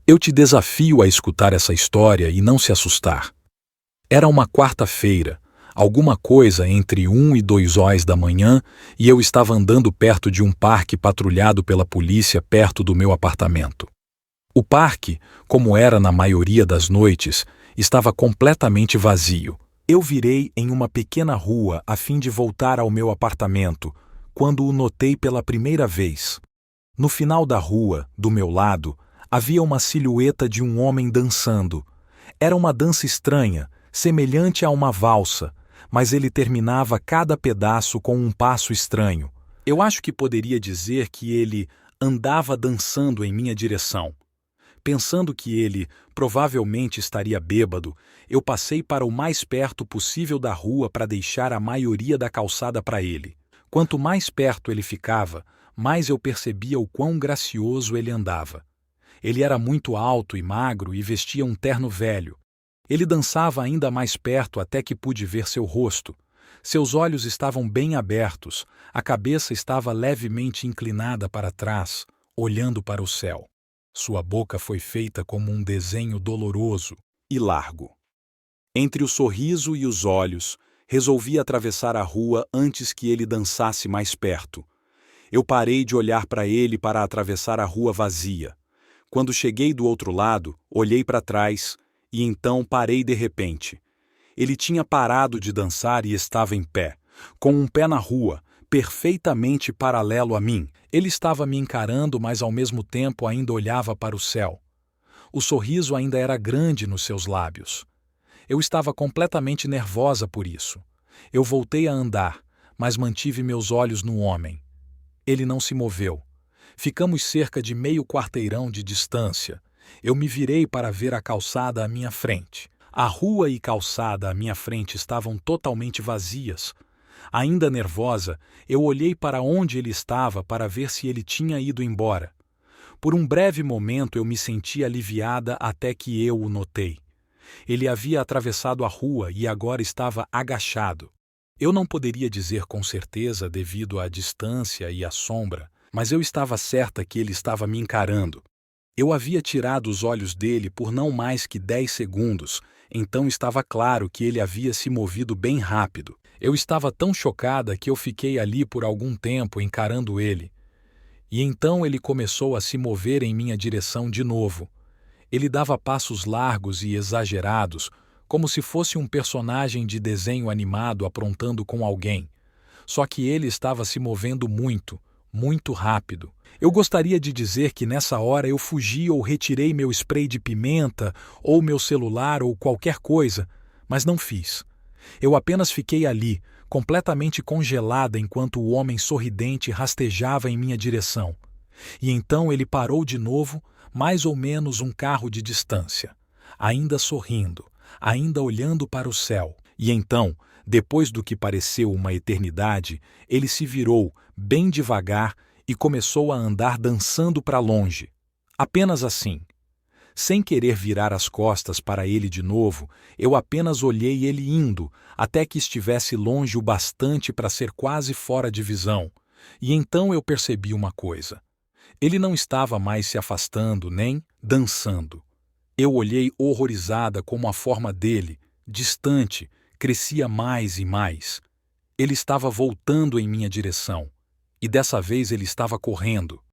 Eu te desafio a escutar essa história e não se assustar. Era uma quarta-feira, alguma coisa entre 1 e 2 horas da manhã, e eu estava andando perto de um parque patrulhado pela polícia perto do meu apartamento. O parque, como era na maioria das noites, estava completamente vazio. Eu virei em uma pequena rua a fim de voltar ao meu apartamento, quando o notei pela primeira vez. No final da rua, do meu lado, havia uma silhueta de um homem dançando. Era uma dança estranha, semelhante a uma valsa, mas ele terminava cada pedaço com um passo estranho. Eu acho que poderia dizer que ele andava dançando em minha direção. Pensando que ele provavelmente estaria bêbado, eu passei para o mais perto possível da rua para deixar a maioria da calçada para ele. Quanto mais perto ele ficava, mais eu percebia o quão gracioso ele andava. Ele era muito alto e magro e vestia um terno velho. Ele dançava ainda mais perto até que pude ver seu rosto. Seus olhos estavam bem abertos, a cabeça estava levemente inclinada para trás, olhando para o céu. Sua boca foi feita como um desenho doloroso e largo. Entre o sorriso e os olhos, resolvi atravessar a rua antes que ele dançasse mais perto. Eu parei de olhar para ele para atravessar a rua vazia. Quando cheguei do outro lado, olhei para trás e então parei de repente. Ele tinha parado de dançar e estava em pé, com um pé na rua, perfeitamente paralelo a mim. Ele estava me encarando, mas ao mesmo tempo ainda olhava para o céu. O sorriso ainda era grande nos seus lábios. Eu estava completamente nervosa por isso. Eu voltei a andar, mas mantive meus olhos no homem. Ele não se moveu. Ficamos cerca de meio quarteirão de distância. Eu me virei para ver a calçada à minha frente. A rua e calçada à minha frente estavam totalmente vazias. Ainda nervosa, eu olhei para onde ele estava para ver se ele tinha ido embora. Por um breve momento eu me senti aliviada até que eu o notei. Ele havia atravessado a rua e agora estava agachado. Eu não poderia dizer com certeza devido à distância e à sombra, mas eu estava certa que ele estava me encarando. Eu havia tirado os olhos dele por não mais que 10 segundos, então estava claro que ele havia se movido bem rápido. Eu estava tão chocada que eu fiquei ali por algum tempo encarando ele. E então ele começou a se mover em minha direção de novo. Ele dava passos largos e exagerados, como se fosse um personagem de desenho animado aprontando com alguém. Só que ele estava se movendo muito, muito rápido. Eu gostaria de dizer que nessa hora eu fugi ou retirei meu spray de pimenta, ou meu celular ou qualquer coisa, mas não fiz. Eu apenas fiquei ali, completamente congelada enquanto o homem sorridente rastejava em minha direção. E então ele parou de novo, mais ou menos um carro de distância, ainda sorrindo, ainda olhando para o céu. E então, depois do que pareceu uma eternidade, ele se virou, bem devagar, e começou a andar dançando para longe. Apenas assim. Sem querer virar as costas para ele de novo, eu apenas olhei ele indo, até que estivesse longe o bastante para ser quase fora de visão. E então eu percebi uma coisa. Ele não estava mais se afastando nem dançando. Eu olhei horrorizada como a forma dele, distante, crescia mais e mais. Ele estava voltando em minha direção. E dessa vez ele estava correndo.